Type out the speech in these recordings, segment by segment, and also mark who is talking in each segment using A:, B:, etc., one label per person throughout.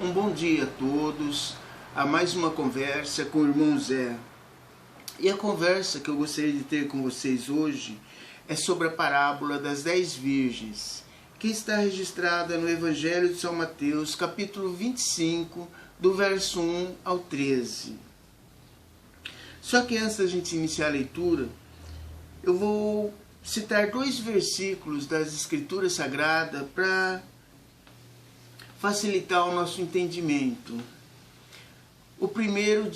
A: Um bom dia a todos, a mais uma conversa com o irmão Zé. E a conversa que eu gostaria de ter com vocês hoje é sobre a parábola das 10 virgens, que está registrada no Evangelho de São Mateus, capítulo 25, do verso 1 ao 13. Só que antes da gente iniciar a leitura, eu vou citar 2 versículos das Escrituras Sagradas para facilitar o nosso entendimento. O primeiro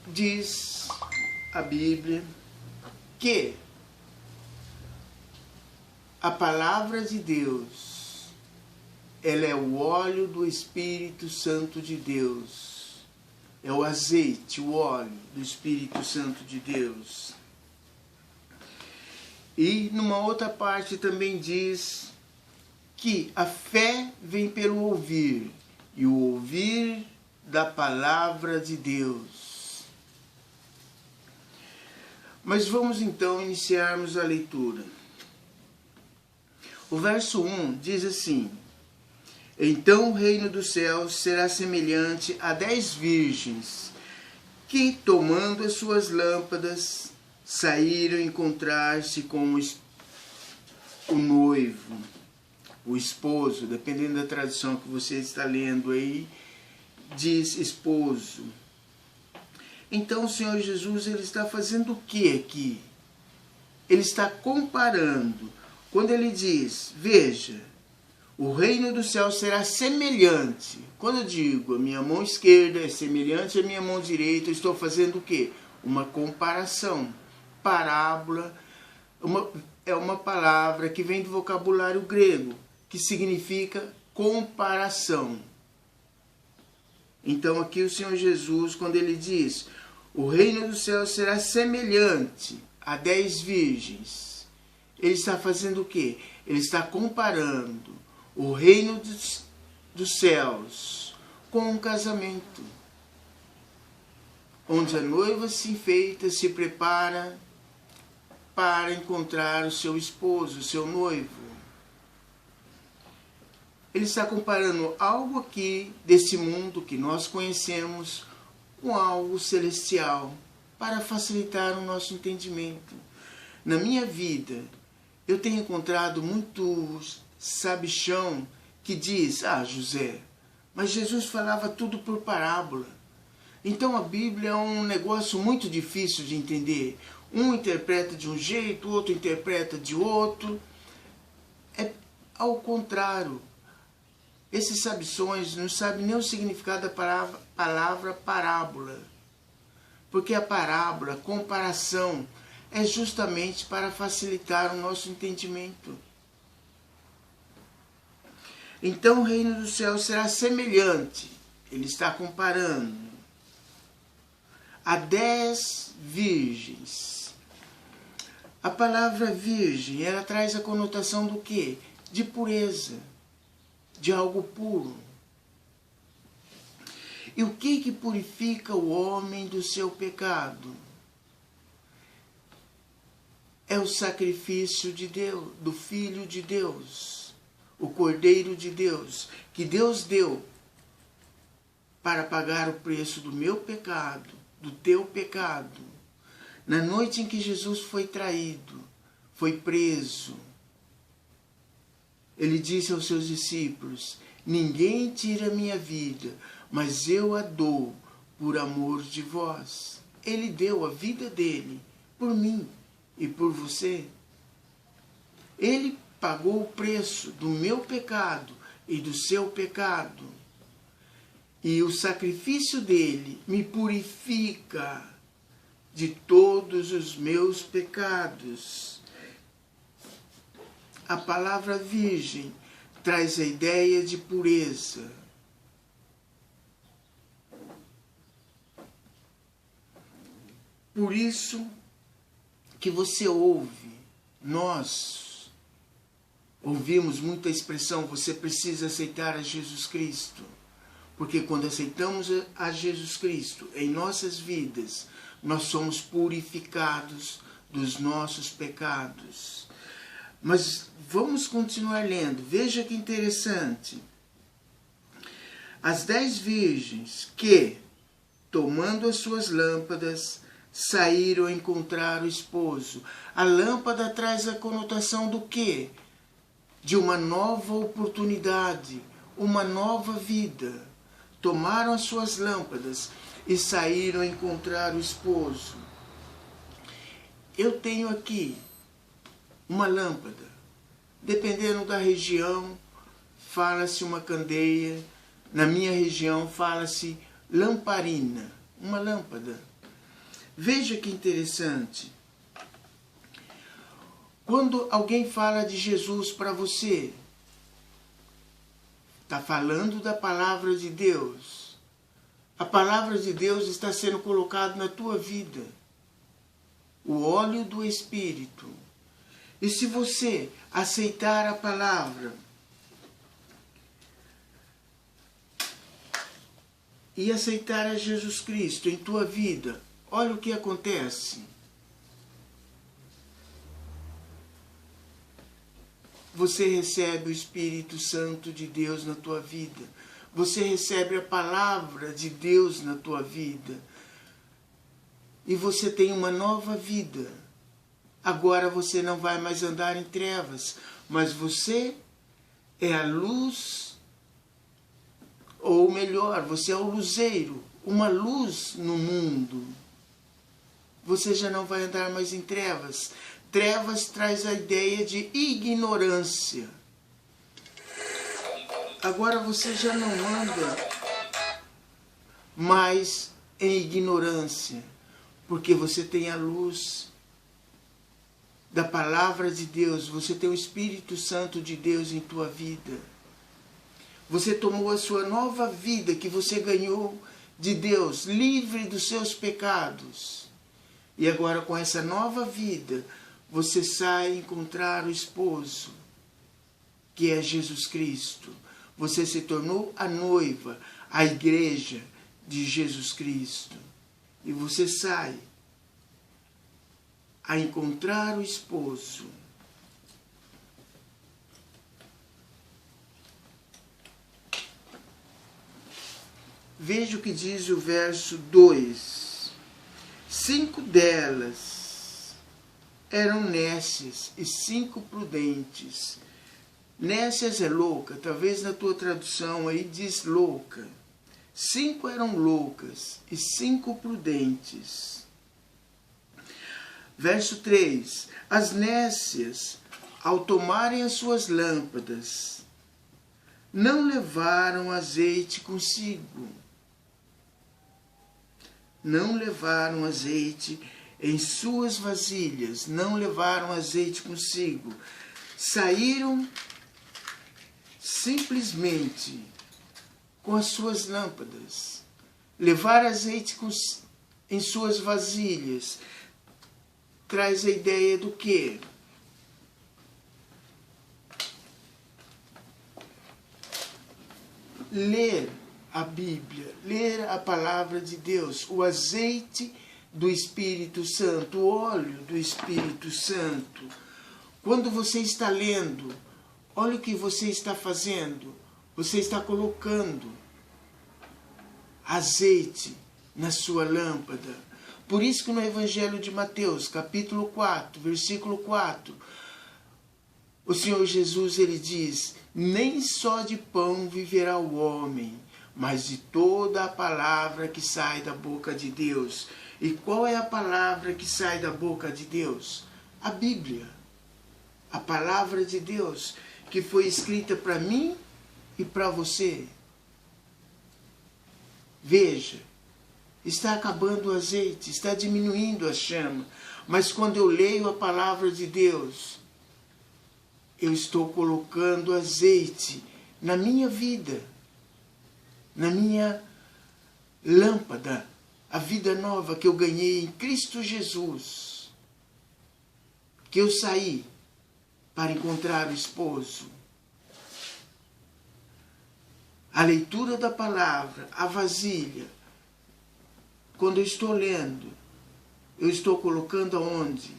A: diz a Bíblia que a palavra de Deus, ela é o óleo do Espírito Santo de Deus. É o azeite, o óleo do Espírito Santo de Deus. E numa outra parte também diz que a fé vem pelo ouvir, e o ouvir da palavra de Deus. Mas vamos então iniciarmos a leitura. O verso 1 diz assim: Então o reino dos céus será semelhante a 10 virgens, que, tomando as suas lâmpadas, saíram encontrar-se com o noivo. O esposo, dependendo da tradução que você está lendo aí, diz esposo. Então o Senhor Jesus, ele está fazendo o que aqui? Ele está comparando. Quando ele diz, veja, o reino do céu será semelhante. Quando eu digo a minha mão esquerda é semelhante à minha mão direita, eu estou fazendo o quê? Uma comparação. Parábola é uma palavra que vem do vocabulário grego, que significa comparação. Então aqui o Senhor Jesus, quando ele diz, o reino do céu será semelhante a 10 virgens, ele está fazendo o quê? Ele está comparando o reino dos céus com um casamento, onde a noiva se enfeita, se prepara para encontrar o seu esposo, o seu noivo. Ele está comparando algo aqui desse mundo que nós conhecemos com algo celestial, para facilitar o nosso entendimento. Na minha vida, eu tenho encontrado muitos sabichão que diz, José, mas Jesus falava tudo por parábola. Então a Bíblia é um negócio muito difícil de entender. Um interpreta de um jeito, o outro interpreta de outro. É ao contrário. Esses sabições não sabem nem o significado da palavra parábola. Porque a parábola, comparação, é justamente para facilitar o nosso entendimento. Então o reino do céu será semelhante, ele está comparando, a 10 virgens. A palavra virgem, ela traz a conotação do quê? De pureza. De algo puro. E o que purifica o homem do seu pecado? É o sacrifício de Deus, do Filho de Deus, o Cordeiro de Deus, que Deus deu para pagar o preço do meu pecado, do teu pecado. Na noite em que Jesus foi traído, foi preso, ele disse aos seus discípulos, ninguém tira a minha vida, mas eu a dou por amor de vós. Ele deu a vida dele por mim e por você. Ele pagou o preço do meu pecado e do seu pecado. E o sacrifício dele me purifica de todos os meus pecados. A palavra virgem traz a ideia de pureza. Por isso que você ouve, nós ouvimos muita expressão, você precisa aceitar a Jesus Cristo. Porque quando aceitamos a Jesus Cristo em nossas vidas, nós somos purificados dos nossos pecados. Mas vamos continuar lendo. Veja que interessante. as 10 virgens que, tomando as suas lâmpadas, saíram a encontrar o esposo. A lâmpada traz a conotação do quê? De uma nova oportunidade, uma nova vida. Tomaram as suas lâmpadas e saíram a encontrar o esposo. Eu tenho aqui uma lâmpada. Dependendo da região, fala-se uma candeia. Na minha região, fala-se lamparina, uma lâmpada. Veja que interessante. Quando alguém fala de Jesus para você, está falando da palavra de Deus. A palavra de Deus está sendo colocada na tua vida. O óleo do Espírito. E se você aceitar a palavra e aceitar a Jesus Cristo em tua vida, olha o que acontece. Você recebe o Espírito Santo de Deus na tua vida. Você recebe a palavra de Deus na tua vida. E você tem uma nova vida. Agora você não vai mais andar em trevas, mas você é a luz, ou melhor, você é o luzeiro, uma luz no mundo. Você já não vai andar mais em trevas. Trevas traz a ideia de ignorância. Agora você já não anda mais em ignorância, porque você tem a luz da palavra de Deus, você tem o Espírito Santo de Deus em tua vida. Você tomou a sua nova vida que você ganhou de Deus, livre dos seus pecados. E agora com essa nova vida, você sai encontrar o esposo, que é Jesus Cristo. Você se tornou a noiva, a igreja de Jesus Cristo. E você sai a encontrar o esposo. Veja o que diz o verso 2. 5 delas eram nécias e 5 prudentes. Nécias é louca, talvez na tua tradução aí diz louca. 5 eram loucas e 5 prudentes. Verso 3. As nécias, ao tomarem as suas lâmpadas, não levaram azeite consigo. Não levaram azeite em suas vasilhas, não levaram azeite consigo. Saíram simplesmente com as suas lâmpadas. Levar azeite em suas vasilhas traz a ideia do quê? Ler a Bíblia, ler a palavra de Deus, o azeite do Espírito Santo, o óleo do Espírito Santo. Quando você está lendo, olha o que você está fazendo. Você está colocando azeite na sua lâmpada. Por isso que no Evangelho de Mateus, capítulo 4, versículo 4, o Senhor Jesus, ele diz: nem só de pão viverá o homem, mas de toda a palavra que sai da boca de Deus. E qual é a palavra que sai da boca de Deus? A Bíblia. A palavra de Deus, que foi escrita para mim e para você. Veja, está acabando o azeite, está diminuindo a chama. Mas quando eu leio a palavra de Deus, eu estou colocando azeite na minha vida, na minha lâmpada, a vida nova que eu ganhei em Cristo Jesus, que eu saí para encontrar o esposo. A leitura da palavra, a vasilha, quando eu estou lendo, eu estou colocando aonde?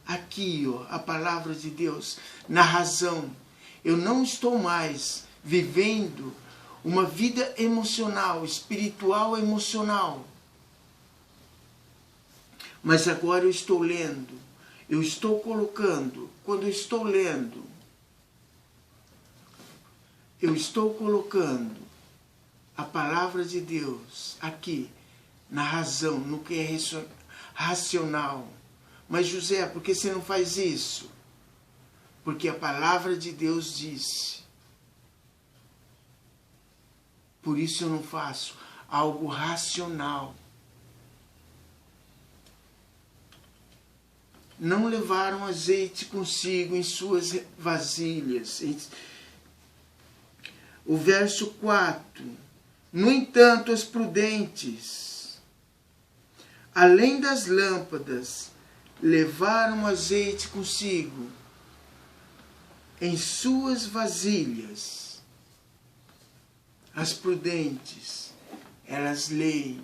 A: Aqui, ó, a palavra de Deus, na razão. Eu não estou mais vivendo uma vida emocional, espiritual emocional. Mas agora eu estou lendo, eu estou colocando, quando eu estou lendo, eu estou colocando a palavra de Deus aqui, na razão, no que é racional. Mas José, por que você não faz isso? Porque a palavra de Deus disse. Por isso eu não faço algo racional. Não levaram azeite consigo em suas vasilhas. O verso 4. No entanto, os prudentes, além das lâmpadas, levaram azeite consigo em suas vasilhas. As prudentes, elas leem,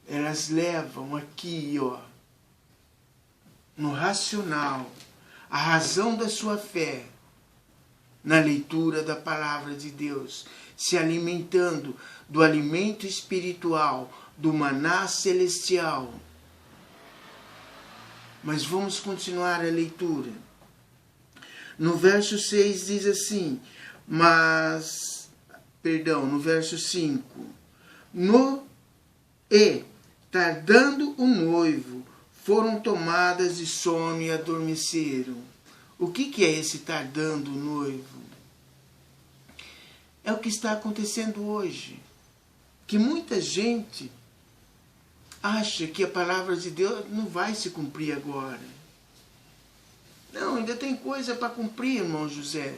A: elas levam aqui, ó, no racional, a razão da sua fé, na leitura da palavra de Deus, se alimentando do alimento espiritual, do maná celestial. Mas vamos continuar a leitura. No verso 6 diz assim, no verso 5, tardando o noivo, foram tomadas de sono e adormeceram. O que é esse tardando o noivo? É o que está acontecendo hoje. Que muita gente acha que a palavra de Deus não vai se cumprir agora. Não, ainda tem coisa para cumprir, irmão José.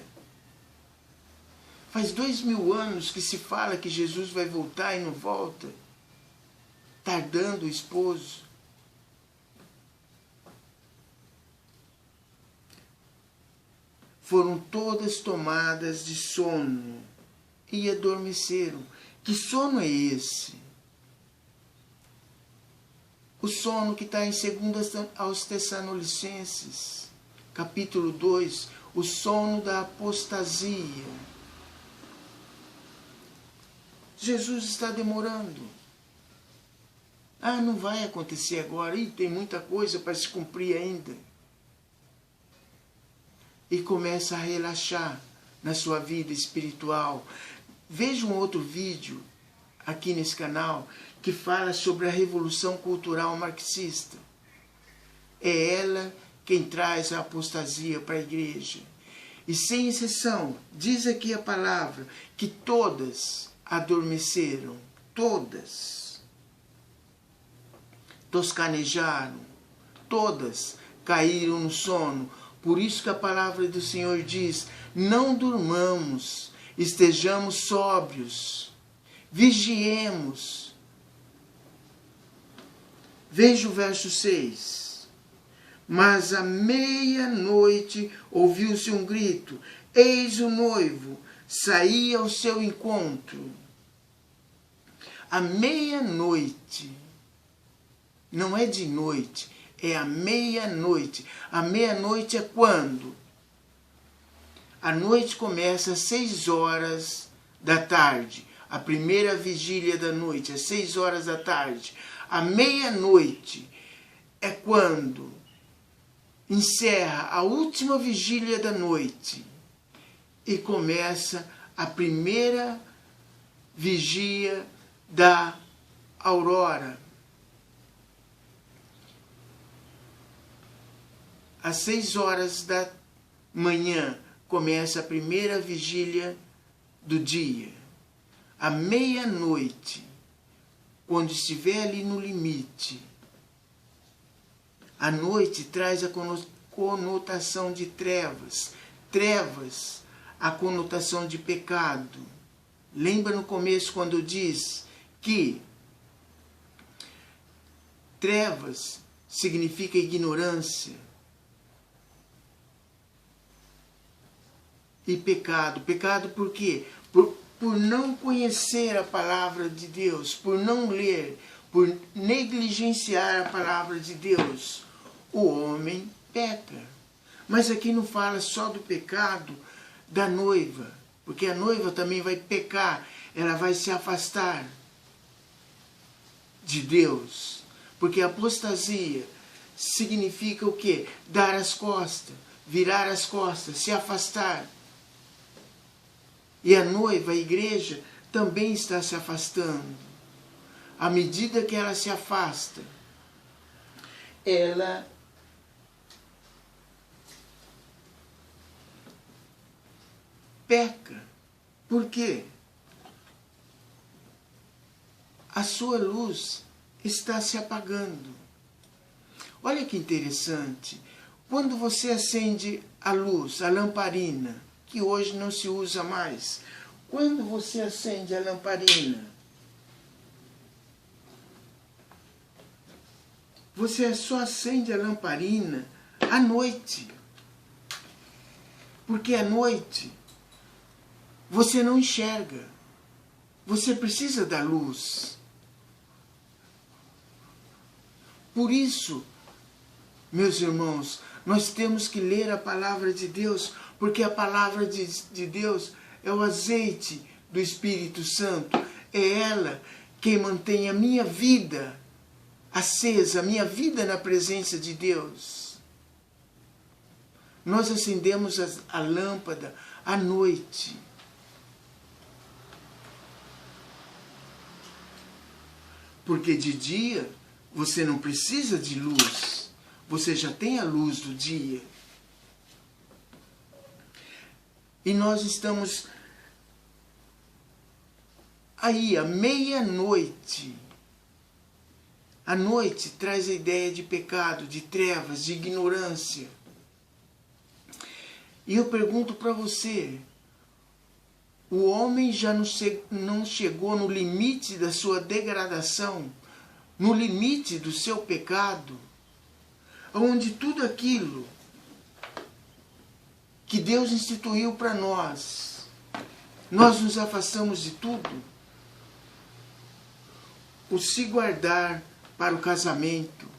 A: Faz 2000 anos que se fala que Jesus vai voltar e não volta. Tardando o esposo. Foram todas tomadas de sono e adormeceram. Que sono é esse? O sono que está em 2 aos Tessalonicenses, capítulo 2, o sono da apostasia. Jesus está demorando. Não vai acontecer agora. Tem muita coisa para se cumprir ainda. E começa a relaxar na sua vida espiritual. Veja um outro vídeo aqui nesse canal que fala sobre a revolução cultural marxista. É ela quem traz a apostasia para a igreja. E sem exceção, diz aqui a palavra, que todas adormeceram, todas toscanejaram, todas caíram no sono. Por isso que a palavra do Senhor diz, não durmamos, estejamos sóbrios, vigiemos. Veja o verso 6. Mas à meia-noite ouviu-se um grito, eis o noivo, saía ao seu encontro. À meia-noite, não é de noite, é à meia-noite. A meia-noite é quando? A noite começa às 6 horas da tarde. A primeira vigília da noite, às 6 horas da tarde. A meia-noite é quando encerra a última vigília da noite e começa a primeira vigia da aurora. Às 6 horas da manhã começa a primeira vigília do dia. À meia-noite, quando estiver ali no limite, a noite traz a conotação de trevas. Trevas, a conotação de pecado. Lembra no começo quando diz que trevas significa ignorância. E pecado. Pecado por quê? Por não conhecer a palavra de Deus, por não ler, por negligenciar a palavra de Deus, o homem peca. Mas aqui não fala só do pecado da noiva, Porque a noiva também vai pecar, ela vai se afastar de Deus. Porque apostasia significa o quê? Dar as costas, virar as costas, se afastar. E a noiva, a igreja, também está se afastando. À medida que ela se afasta, ela peca. Por quê? A sua luz está se apagando. Olha que interessante. Quando você acende a luz, a lamparina, que hoje não se usa mais, quando você acende a lamparina, você só acende a lamparina à noite. Porque à noite você não enxerga. Você precisa da luz. Por isso, meus irmãos, nós temos que ler a palavra de Deus, porque a palavra de Deus é o azeite do Espírito Santo. É ela quem mantém a minha vida acesa, a minha vida na presença de Deus. Nós acendemos a lâmpada à noite. Porque de dia você não precisa de luz. Você já tem a luz do dia. E nós estamos aí à meia-noite. A noite traz a ideia de pecado, de trevas, de ignorância. E eu pergunto para você, o homem já não chegou no limite da sua degradação, no limite do seu pecado, onde tudo aquilo que Deus instituiu para nós nos afastamos de tudo? O se guardar para o casamento.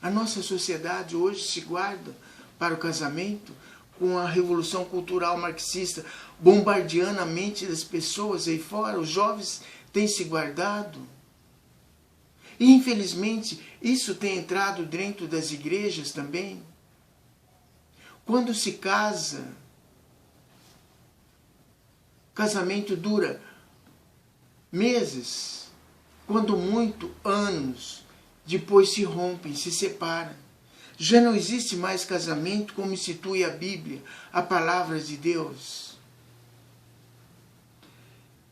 A: A nossa sociedade hoje se guarda para o casamento com a revolução cultural marxista bombardeando a mente das pessoas aí fora. Os jovens têm se guardado. E infelizmente isso tem entrado dentro das igrejas também. Quando se casa, casamento dura meses, quando muito anos, depois se rompem, se separam. Já não existe mais casamento como institui a Bíblia, a palavra de Deus.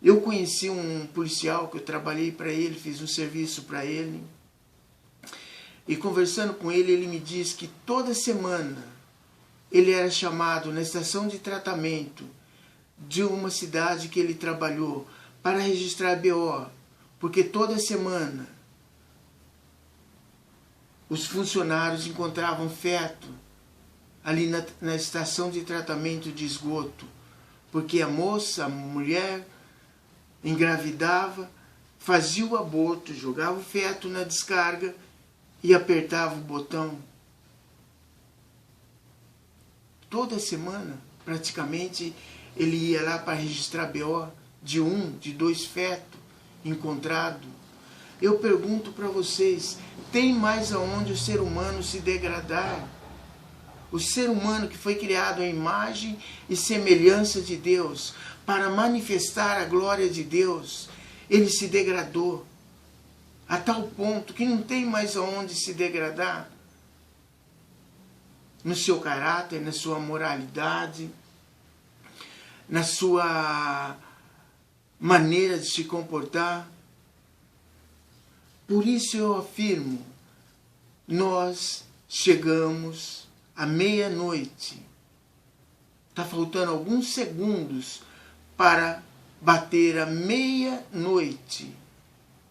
A: Eu conheci um policial que eu trabalhei para ele, fiz um serviço para ele. E conversando com ele, ele me disse que toda semana ele era chamado na estação de tratamento de uma cidade que ele trabalhou para registrar BO, porque toda semana os funcionários encontravam feto ali na estação de tratamento de esgoto, porque a moça, a mulher, engravidava, fazia o aborto, jogava o feto na descarga e apertava o botão. Toda semana, praticamente, ele ia lá para registrar BO de 1, de 2 fetos encontrados. Eu pergunto para vocês, tem mais aonde o ser humano se degradar? O ser humano que foi criado à imagem e semelhança de Deus, para manifestar a glória de Deus, ele se degradou a tal ponto que não tem mais aonde se degradar no seu caráter, na sua moralidade, na sua maneira de se comportar. Por isso eu afirmo, nós chegamos à meia-noite. Está faltando alguns segundos para bater a meia-noite.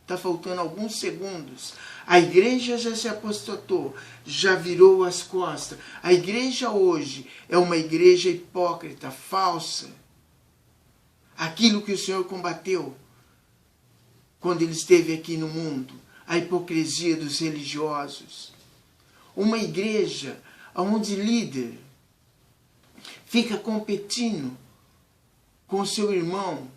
A: Está faltando alguns segundos. A igreja já se apostatou, já virou as costas. A igreja hoje é uma igreja hipócrita, falsa. Aquilo que o Senhor combateu quando ele esteve aqui no mundo, a hipocrisia dos religiosos. Uma igreja onde líder fica competindo com seu irmão,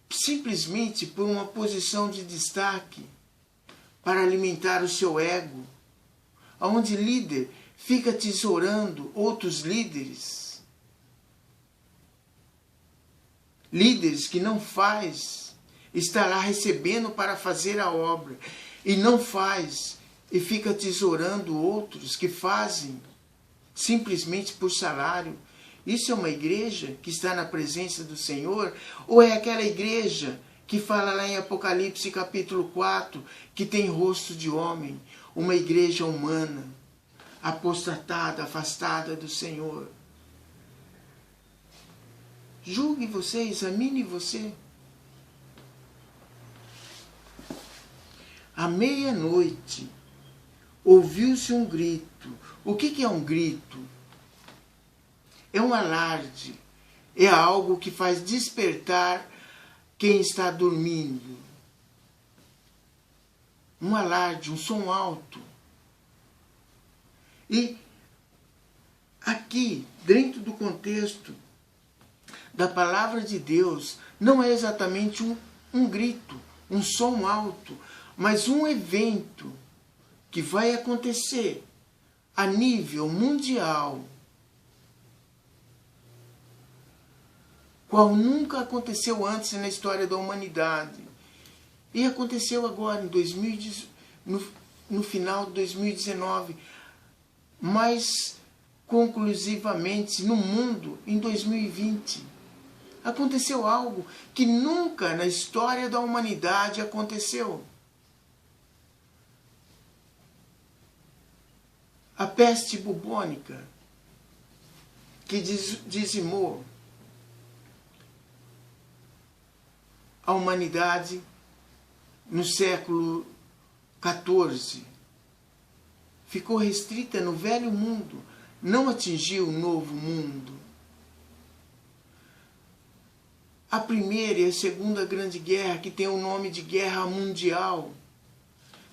A: simplesmente por uma posição de destaque, para alimentar o seu ego, onde líder fica tesourando outros líderes, líderes que não faz, está lá recebendo para fazer a obra, e não faz, e fica tesourando outros que fazem, simplesmente por salário. Isso é uma igreja que está na presença do Senhor? Ou é aquela igreja que fala lá em Apocalipse capítulo 4, que tem rosto de homem, uma igreja humana, apostatada, afastada do Senhor? Julgue você, examine você. À meia-noite, ouviu-se um grito. O que é um grito? É um alarde. É algo que faz despertar quem está dormindo. Um alarde, um som alto. E aqui, dentro do contexto da palavra de Deus, não é exatamente um grito, um som alto, mas um evento que vai acontecer a nível mundial, qual nunca aconteceu antes na história da humanidade. E aconteceu agora, no final de 2019, mas conclusivamente no mundo em 2020. Aconteceu algo que nunca na história da humanidade aconteceu. A peste bubônica, que dizimou a humanidade no século XIV, ficou restrita no velho mundo, não atingiu o novo mundo. A primeira e a segunda grande guerra, que tem o nome de Guerra Mundial,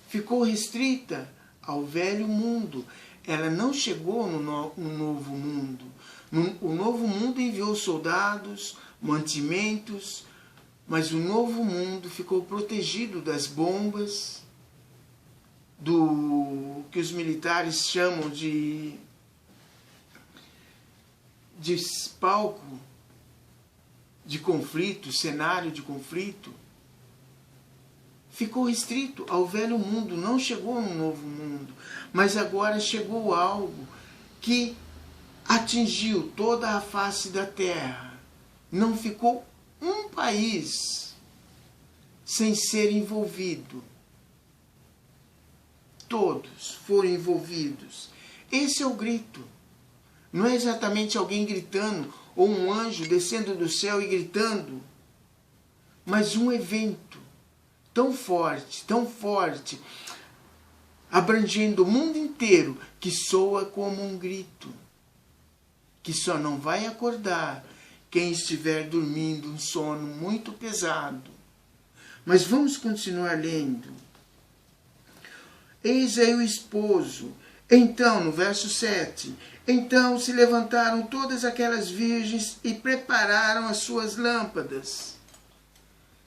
A: ficou restrita ao velho mundo. Ela não chegou no novo mundo. O novo mundo enviou soldados, mantimentos, mas o novo mundo ficou protegido das bombas, do que os militares chamam de palco de conflito, cenário de conflito. Ficou restrito ao velho mundo, não chegou no novo mundo, mas agora chegou algo que atingiu toda a face da terra. Não ficou um país sem ser envolvido. Todos foram envolvidos. Esse é o grito. Não é exatamente alguém gritando, ou um anjo descendo do céu e gritando, mas um evento tão forte, abrangendo o mundo inteiro, que soa como um grito, que só não vai acordar quem estiver dormindo um sono muito pesado. Mas vamos continuar lendo. Eis aí o esposo. Então, no verso 7, então se levantaram todas aquelas virgens e prepararam as suas lâmpadas.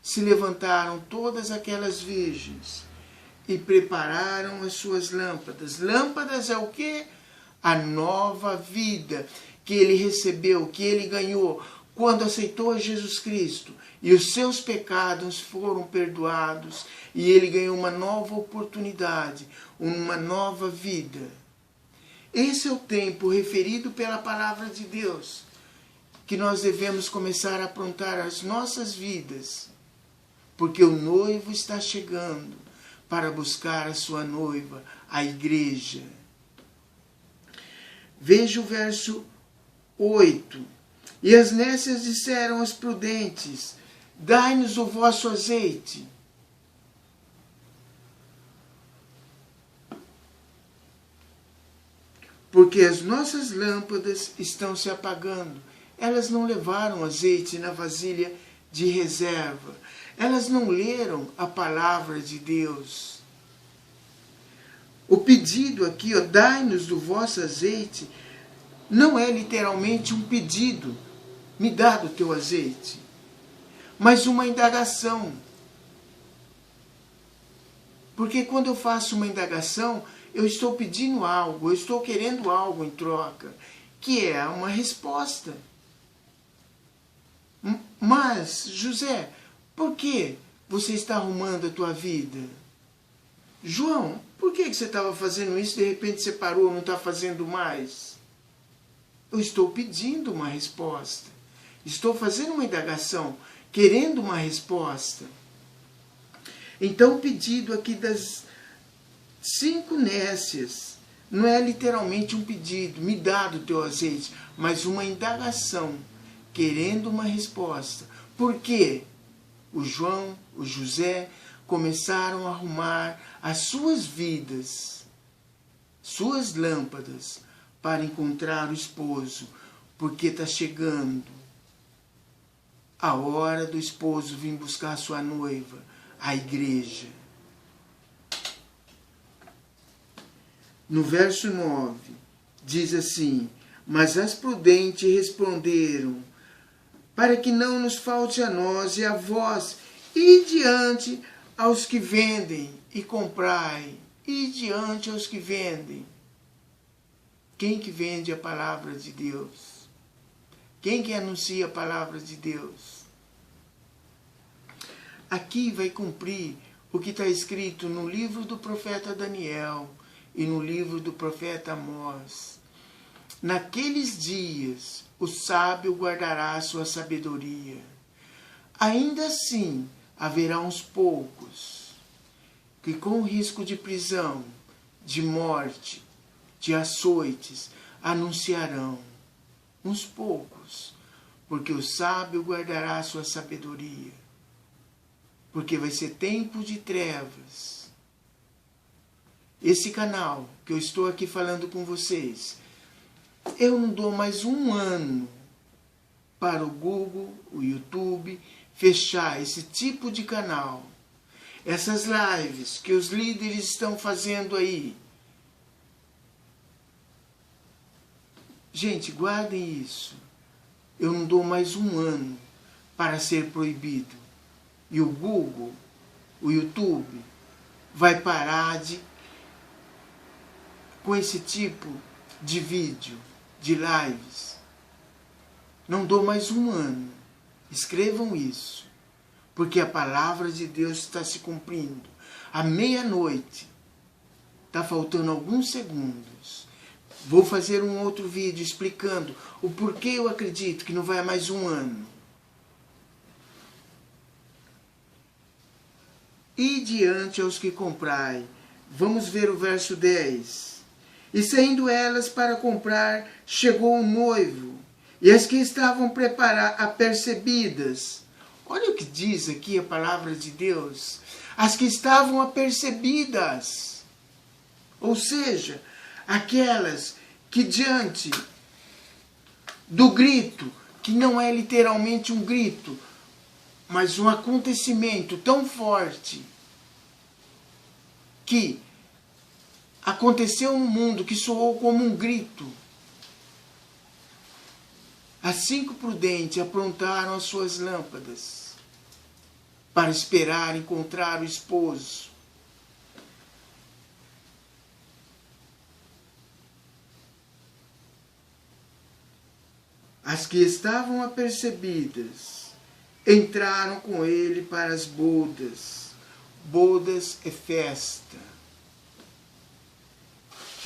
A: Se levantaram todas aquelas virgens e prepararam as suas lâmpadas. Lâmpadas é o quê? A nova vida que ele recebeu, que ele ganhou quando aceitou a Jesus Cristo. E os seus pecados foram perdoados. E ele ganhou uma nova oportunidade, uma nova vida. Esse é o tempo referido pela palavra de Deus, que nós devemos começar a aprontar as nossas vidas, porque o noivo está chegando para buscar a sua noiva, a igreja. Veja o verso 8. E as nécias disseram aos prudentes: dai-nos o vosso azeite. Porque as nossas lâmpadas estão se apagando. Elas não levaram azeite na vasilha de reserva. Elas não leram a palavra de Deus. O pedido aqui, dai-nos do vosso azeite, não é literalmente um pedido. me dá do teu azeite. Mas uma indagação. Porque quando eu faço uma indagação, eu estou pedindo algo, eu estou querendo algo em troca, que é uma resposta. Mas, José, por que você está arrumando a tua vida? João, por que você estava fazendo isso e de repente você parou, não está fazendo mais? Eu estou pedindo uma resposta. Estou fazendo uma indagação, querendo uma resposta. Então o pedido aqui das 5 nécias não é literalmente um pedido, me dá do teu azeite, mas uma indagação, querendo uma resposta. Por quê? O João, o José começaram a arrumar as suas vidas, suas lâmpadas, para encontrar o esposo, porque está chegando a hora do esposo vir buscar sua noiva, a igreja. No verso 9, diz assim: mas as prudentes responderam: para que não nos falte a nós e a vós, e diante aos que vendem e comprai, e diante aos que vendem. Quem que vende a palavra de Deus? Quem que anuncia a palavra de Deus? Aqui vai cumprir o que está escrito no livro do profeta Daniel e no livro do profeta Amós. Naqueles dias o sábio guardará a sua sabedoria. Ainda assim haverá uns poucos que, com risco de prisão, de morte, de açoites, anunciarão. Uns poucos, porque o sábio guardará a sua sabedoria. Porque vai ser tempo de trevas. Esse canal que eu estou aqui falando com vocês, eu não dou mais um ano para o Google, o YouTube, fechar esse tipo de canal. Essas lives que os líderes estão fazendo aí. Gente, guardem isso. Eu não dou mais um ano para ser proibido. E o Google, o YouTube, vai parar com esse tipo de vídeo, de lives. Não dou mais um ano. Escrevam isso. Porque a palavra de Deus está se cumprindo. À meia-noite, está faltando alguns segundos. Vou fazer um outro vídeo explicando o porquê eu acredito que não vai mais um ano. E diante aos que comprai. Vamos ver o verso 10. E saindo elas para comprar, chegou o noivo, e as que estavam apercebidas. Olha o que diz aqui a palavra de Deus. As que estavam apercebidas. Ou seja, aquelas que diante do grito, que não é literalmente um grito, mas um acontecimento tão forte que aconteceu no mundo, que soou como um grito. As 5 prudentes aprontaram as suas lâmpadas para esperar encontrar o esposo. As que estavam apercebidas entraram com ele para as bodas. Bodas é festa.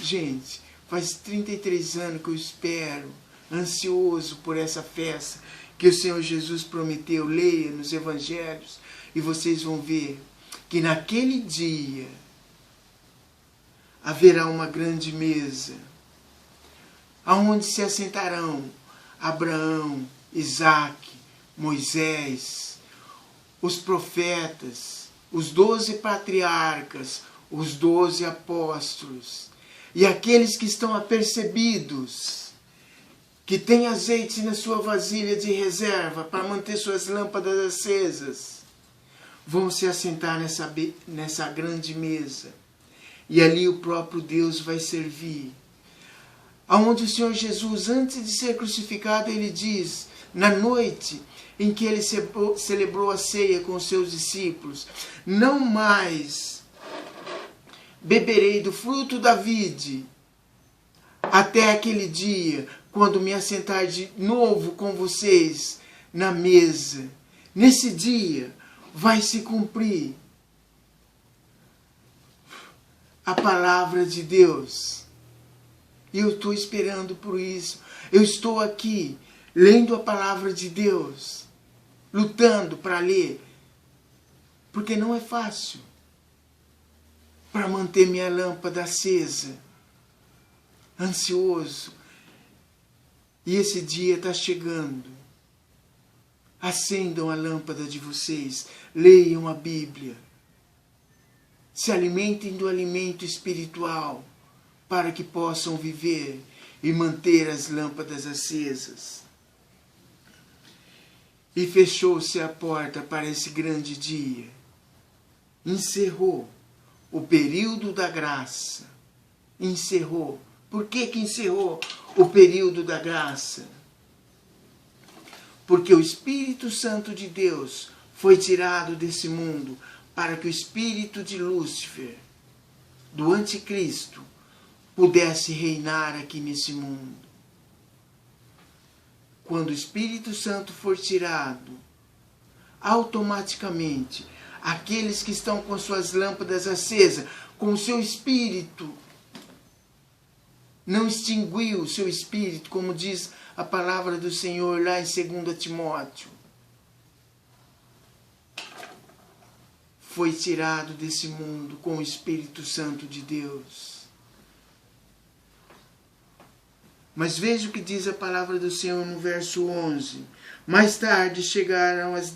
A: Gente, faz 33 anos que eu espero, ansioso por essa festa que o Senhor Jesus prometeu. Leia nos evangelhos e vocês vão ver que naquele dia haverá uma grande mesa, aonde se assentarão Abraão, Isaque, Moisés, os profetas, os 12 patriarcas, os 12 apóstolos, e aqueles que estão apercebidos, que têm azeite na sua vasilha de reserva para manter suas lâmpadas acesas, vão se assentar nessa grande mesa. E ali o próprio Deus vai servir. Aonde o Senhor Jesus, antes de ser crucificado, ele diz: na noite em que ele celebrou a ceia com os seus discípulos: não mais beberei do fruto da vide até aquele dia, quando me assentar de novo com vocês na mesa. Nesse dia vai se cumprir a palavra de Deus. E eu estou esperando por isso. Eu estou aqui lendo a palavra de Deus, lutando para ler, porque não é fácil, para manter minha lâmpada acesa, ansioso. E esse dia está chegando. Acendam a lâmpada de vocês, leiam a Bíblia, se alimentem do alimento espiritual, para que possam viver e manter as lâmpadas acesas. E fechou-se a porta para esse grande dia. Encerrou o período da graça. Encerrou. Por que encerrou o período da graça? Porque o Espírito Santo de Deus foi tirado desse mundo para que o espírito de Lúcifer, do anticristo, pudesse reinar aqui nesse mundo. Quando o Espírito Santo for tirado, automaticamente, aqueles que estão com suas lâmpadas acesas, com o seu espírito, não extinguiu o seu espírito, como diz a palavra do Senhor lá em 2 Timóteo. Foi tirado desse mundo com o Espírito Santo de Deus. Mas veja o que diz a palavra do Senhor no verso 11. Mais tarde chegaram as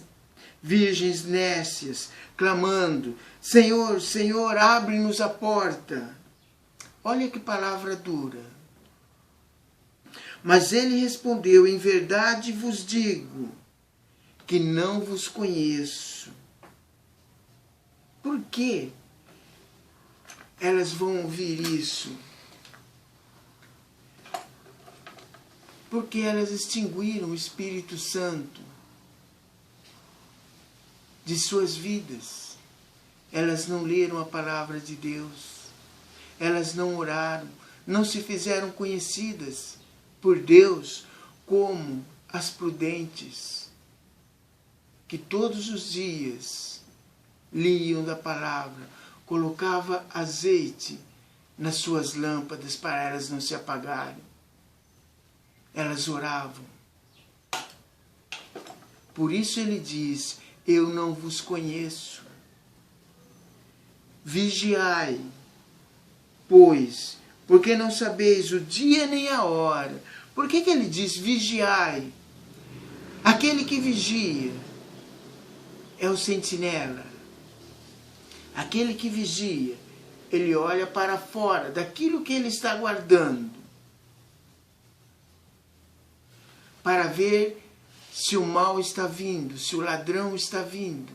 A: virgens nécias, clamando: Senhor, Senhor, abre-nos a porta. Olha que palavra dura. Mas ele respondeu: em verdade vos digo que não vos conheço. Por que elas vão ouvir isso? Porque elas extinguiram o Espírito Santo de suas vidas. Elas não leram a palavra de Deus. Elas não oraram, não se fizeram conhecidas por Deus como as prudentes, que todos os dias liam da palavra, colocava azeite nas suas lâmpadas para elas não se apagarem. Elas oravam. Por isso ele diz: eu não vos conheço. Vigiai, pois, porque não sabeis o dia nem a hora. Por que ele diz vigiai? Aquele que vigia é o sentinela. Aquele que vigia, ele olha para fora daquilo que ele está guardando, para ver se o mal está vindo, se o ladrão está vindo.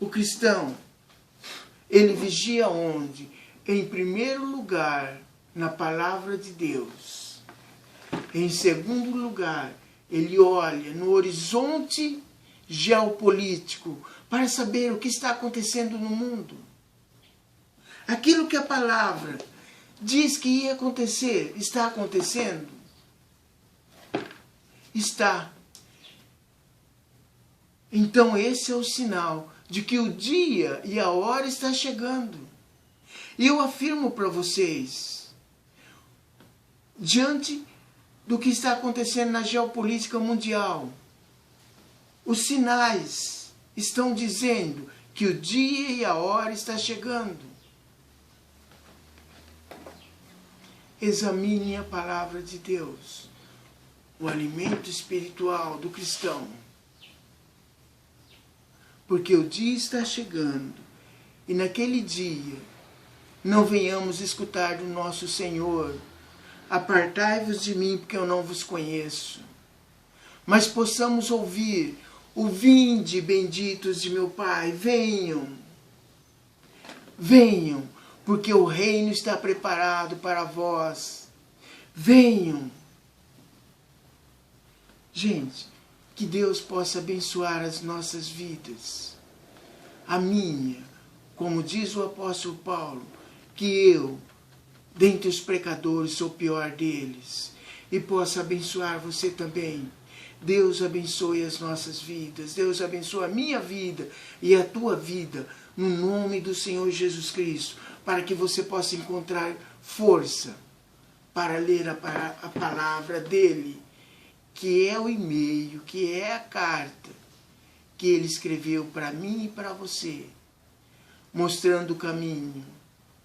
A: O cristão, ele vigia onde? Em primeiro lugar, na palavra de Deus. Em segundo lugar, ele olha no horizonte geopolítico para saber o que está acontecendo no mundo. Aquilo que a palavra diz que ia acontecer, está acontecendo? Está. Então esse é o sinal de que o dia e a hora está chegando. E eu afirmo para vocês, diante do que está acontecendo na geopolítica mundial, os sinais estão dizendo que o dia e a hora está chegando. Examine a palavra de Deus, o alimento espiritual do cristão. Porque o dia está chegando, e naquele dia não venhamos escutar do nosso Senhor: apartai-vos de mim, porque eu não vos conheço. Mas possamos ouvir: o vinde, benditos de meu Pai, venham. Venham, porque o reino está preparado para vós. Venham. Gente, que Deus possa abençoar as nossas vidas. A minha, como diz o apóstolo Paulo, que eu, dentre os pecadores, sou o pior deles. E possa abençoar você também. Deus abençoe as nossas vidas. Deus abençoe a minha vida e a tua vida. No nome do Senhor Jesus Cristo. Para que você possa encontrar força para ler a palavra dele. Que é o e-mail, que é a carta que ele escreveu para mim e para você. Mostrando o caminho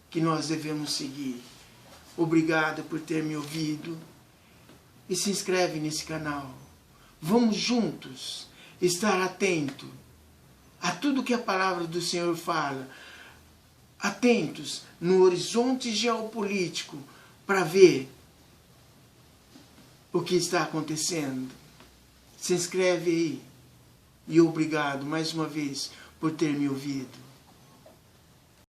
A: que nós devemos seguir. Obrigado por ter me ouvido. E se inscreve nesse canal. Vamos juntos estar atento a tudo que a palavra do Senhor fala. Atentos no horizonte geopolítico para ver o que está acontecendo. Se inscreve aí. E obrigado mais uma vez por ter me ouvido.